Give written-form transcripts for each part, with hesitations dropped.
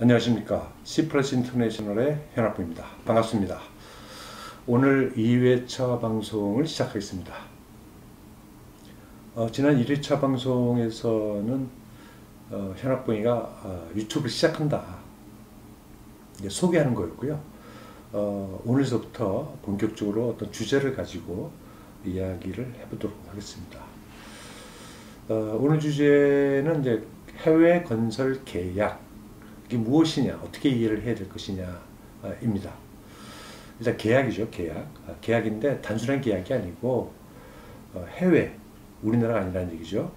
안녕하십니까. C 플러스 인터내셔널의 현학부입니다. 반갑습니다. 오늘 2회차 방송을 시작하겠습니다. 지난 1회차 방송에서는 현학부가 유튜브를 시작한다 소개하는 거였고요. 오늘서부터 본격적으로 어떤 주제를 가지고 이야기를 해보도록 하겠습니다. 오늘 주제는 이제 해외 건설 계약 이게 무엇이냐, 어떻게 이해를 해야 될 것이냐입니다. 일단 계약이죠, 계약. 계약인데 단순한 계약이 아니고 해외, 우리나라가 아니라는 얘기죠.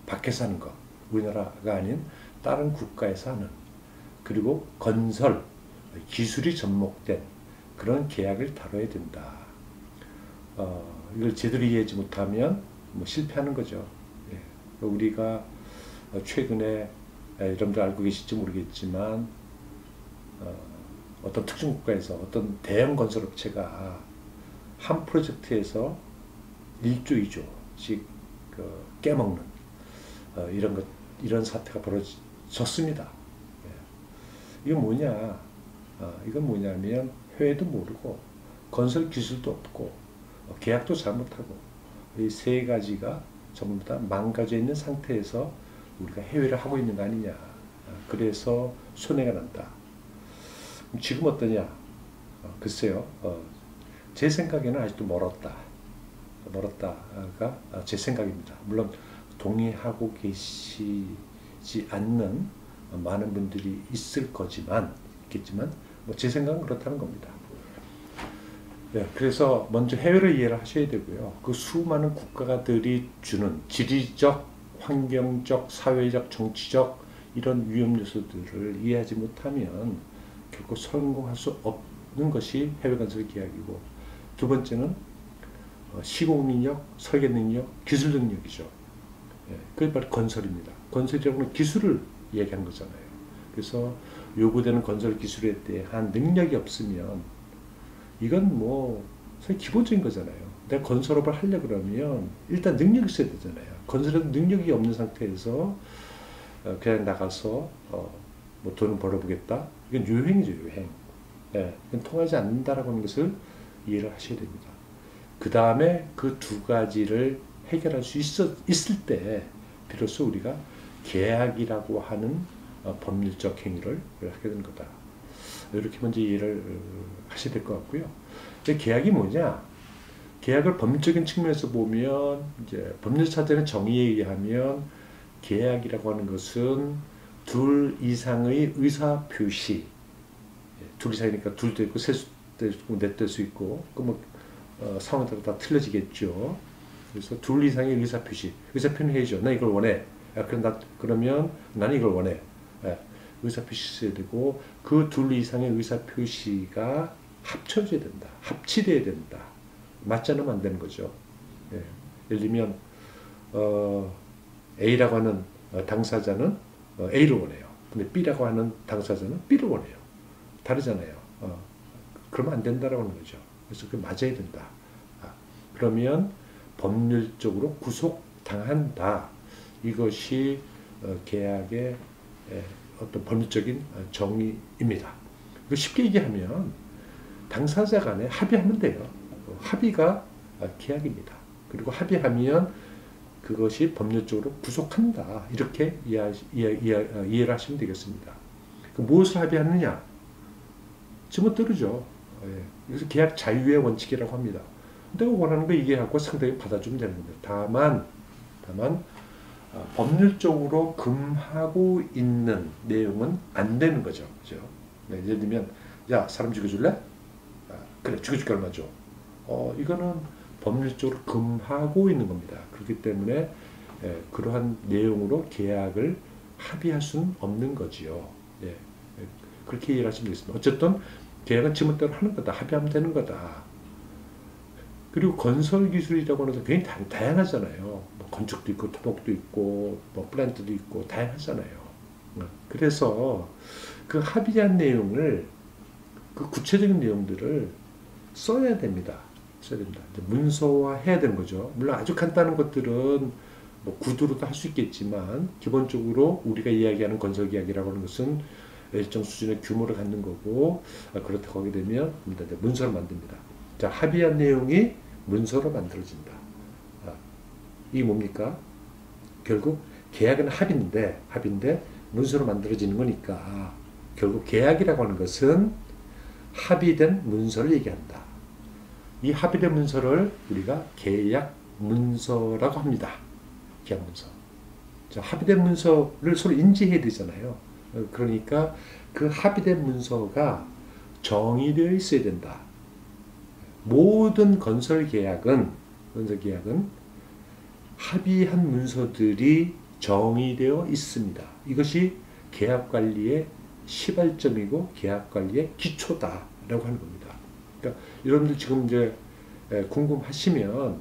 밖에서 하는 것, 우리나라가 아닌 다른 국가에서 하는, 그리고 건설, 기술이 접목된 그런 계약을 다뤄야 된다. 이걸 제대로 이해하지 못하면 실패하는 거죠. 예. 우리가 최근에 여러분들 알고 계실지 모르겠지만 어떤 특정 국가에서 어떤 대형 건설업체가 한 프로젝트에서 1조, 2조씩 깨먹는 이런 사태가 벌어졌습니다. 이건 뭐냐? 이건 뭐냐면 해외도 모르고 건설 기술도 없고 계약도 잘못하고 이 세 가지가 전부 다 망가져 있는 상태에서 우리가 해외를 하고 있는 거 아니냐. 그래서 손해가 난다. 지금 어떠냐? 글쎄요. 제 생각에는 아직도 멀었다가 제 생각입니다. 물론 동의하고 계시지 않는 많은 분들이 있겠지만 제 생각은 그렇다는 겁니다. 네, 그래서 먼저 해외를 이해를 하셔야 되고요. 그 수많은 국가들이 주는 지리적, 환경적, 사회적, 정치적 이런 위험 요소들을 이해하지 못하면 결코 성공할 수 없는 것이 해외 건설 계약이고, 두 번째는 시공 능력, 설계 능력, 기술 능력이죠. 그게 바로 건설입니다. 건설이라고 하는 기술을 얘기한 거잖아요. 그래서 요구되는 건설 기술에 대한 능력이 없으면 이건 사실 기본적인 거잖아요. 내가 건설업을 하려 그러면 일단 능력이 있어야 되잖아요. 건설에도 능력이 없는 상태에서 그냥 나가서 돈을 벌어보겠다. 이건 유행이죠, 유행. 이건 통하지 않는다라고 하는 것을 이해를 하셔야 됩니다. 그 다음에 그 두 가지를 해결할 수 있을 때 비로소 우리가 계약이라고 하는 법률적 행위를 하게 되는 거다. 이렇게 먼저 이해를 하셔야 될 것 같고요. 계약이 뭐냐? 계약을 법률적인 측면에서 보면, 이제 법률사전의 정의에 의하면 계약이라고 하는 것은 둘 이상의 의사 표시, 둘 이상이니까 둘도 있고 셋도 있고 넷도 있을 수 있고, 상황에 따라 다 틀려지겠죠. 그래서 둘 이상의 의사 표시, 의사 표현 해야죠. 나 이걸 원해. 그러면 나는 이걸 원해. 의사 표시 써야 되고, 그 둘 이상의 의사 표시가 합쳐져야 된다. 합치돼야 된다. 맞지 않으면 안 되는 거죠. 예를 들면 A라고 하는 당사자는 A를 원해요. 근데 B라고 하는 당사자는 B를 원해요. 다르잖아요. 그러면 안 된다라고 하는 거죠. 그래서 그게 맞아야 된다. 그러면 법률적으로 구속당한다. 이것이 계약의 어떤 법률적인 정의입니다. 쉽게 얘기하면 당사자 간에 합의하면 돼요. 합의가 계약입니다. 그리고 합의하면 그것이 법률적으로 구속한다. 이렇게 이해를 하시면 되겠습니다. 무엇을 합의하느냐? 지멋대로죠. 그래서 계약 자유의 원칙이라고 합니다. 내가 원하는 거 얘기하고 상대방이 받아주면 되는 겁니다. 다만 법률적으로 금하고 있는 내용은 안 되는 거죠. 그죠? 예를 들면, 야, 사람 죽여줄래? 그래, 죽여줄게, 얼마 줘? 이거는 법률적으로 금하고 있는 겁니다. 그렇기 때문에 그러한 내용으로 계약을 합의할 수는 없는 거지요. 그렇게 이해를 하시면 되겠습니다. 어쨌든 계약은 지멋대로 하는 거다. 합의하면 되는 거다. 그리고 건설 기술이라고 하는 것은 굉장히 다양하잖아요. 건축도 있고, 토목도 있고, 플랜트도 있고, 다양하잖아요. 그래서 그 합의한 내용을, 그 구체적인 내용들을 써야 됩니다. 문서화해야 되는 거죠. 물론 아주 간단한 것들은 구두로도 할 수 있겠지만, 기본적으로 우리가 이야기하는 건설계약이라고 하는 것은 일정 수준의 규모를 갖는 거고, 그렇다고 하게 되면 이제 문서를 만듭니다. 자, 합의한 내용이 문서로 만들어진다. 이게 뭡니까? 결국 계약은 합의인데 문서로 만들어지는 거니까 결국 계약이라고 하는 것은 합의된 문서를 얘기한다. 이 합의된 문서를 우리가 계약 문서라고 합니다. 계약 문서. 자, 합의된 문서를 서로 인지해야 되잖아요. 그러니까 그 합의된 문서가 정의되어 있어야 된다. 모든 건설 계약은 합의한 문서들이 정의되어 있습니다. 이것이 계약관리의 시발점이고 계약관리의 기초다라고 하는 겁니다. 그러니까 여러분들 지금 이제 궁금하시면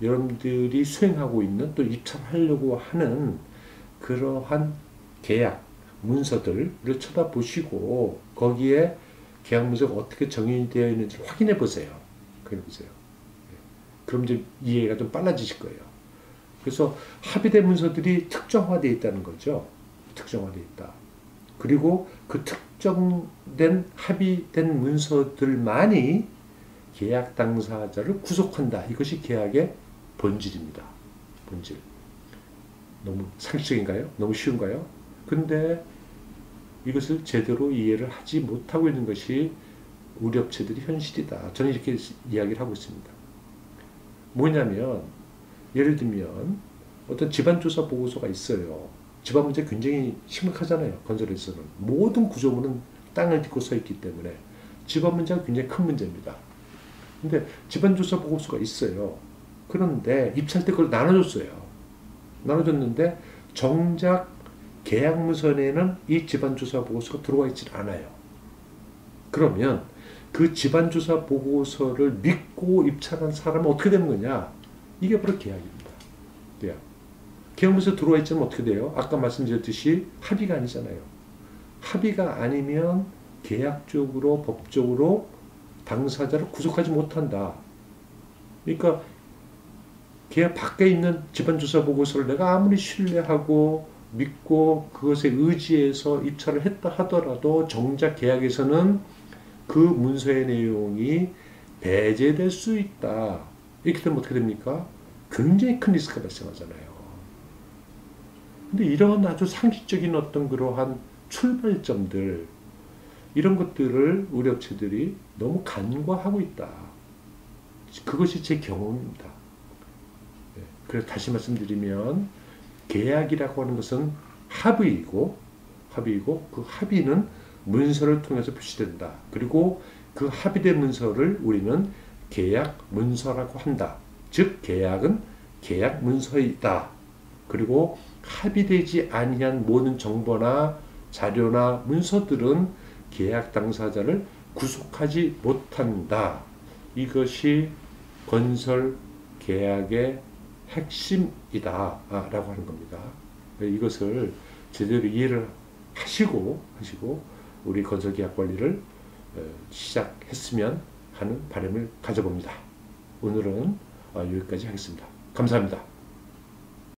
여러분들이 수행하고 있는 또 입찰하려고 하는 그러한 계약 문서들을 쳐다보시고 거기에 계약 문서가 어떻게 정의되어 있는지를 확인해 보세요. 그럼 이제 이해가 좀 빨라지실 거예요. 그래서 합의된 문서들이 특정화되어 있다는 거죠. 특정화되어 있다. 그리고 그 특정된 합의된 문서들만이 계약 당사자를 구속한다. 이것이 계약의 본질입니다. 본질. 너무 상식적인가요? 너무 쉬운가요? 근데 이것을 제대로 이해를 하지 못하고 있는 것이 우리 업체들이 현실이다. 저는 이렇게 이야기를 하고 있습니다. 뭐냐면 예를 들면 어떤 집안조사 보고서가 있어요. 집안 문제 굉장히 심각하잖아요. 건설에서는. 모든 구조물은 땅을 딛고 서 있기 때문에 집안 문제가 굉장히 큰 문제입니다. 근데 집안조사 보고서가 있어요. 그런데 입찰 때 그걸 나눠줬어요. 나눠줬는데 정작 계약문서에는 이 집안조사 보고서가 들어와 있지 않아요. 그러면 그 집안조사 보고서를 믿고 입찰한 사람은 어떻게 되는 거냐? 이게 바로 계약입니다. 계약문서 들어와 있지만 어떻게 돼요? 아까 말씀드렸듯이 합의가 아니잖아요. 합의가 아니면 계약적으로 법적으로 당사자를 구속하지 못한다. 그러니까 계약 밖에 있는 집안조사 보고서를 내가 아무리 신뢰하고 믿고 그것에 의지해서 입찰을 했다 하더라도 정작 계약에서는 그 문서의 내용이 배제될 수 있다. 이렇게 되면 어떻게 됩니까? 굉장히 큰 리스크가 발생하잖아요. 근데 이런 아주 상식적인 어떤 그러한 출발점들, 이런 것들을 우리 업체들이 너무 간과하고 있다. 그것이 제 경험입니다. 그래서 다시 말씀드리면 계약이라고 하는 것은 합의이고 그 합의는 문서를 통해서 표시된다. 그리고 그 합의된 문서를 우리는 계약 문서라고 한다. 즉 계약은 계약 문서이다. 그리고 합의되지 아니한 모든 정보나 자료나 문서들은 계약 당사자를 구속하지 못한다. 이것이 건설 계약의 핵심이다 라고 하는 겁니다. 이것을 제대로 이해를 하시고 우리 건설계약 관리를 시작했으면 하는 바람을 가져봅니다. 오늘은 여기까지 하겠습니다. 감사합니다.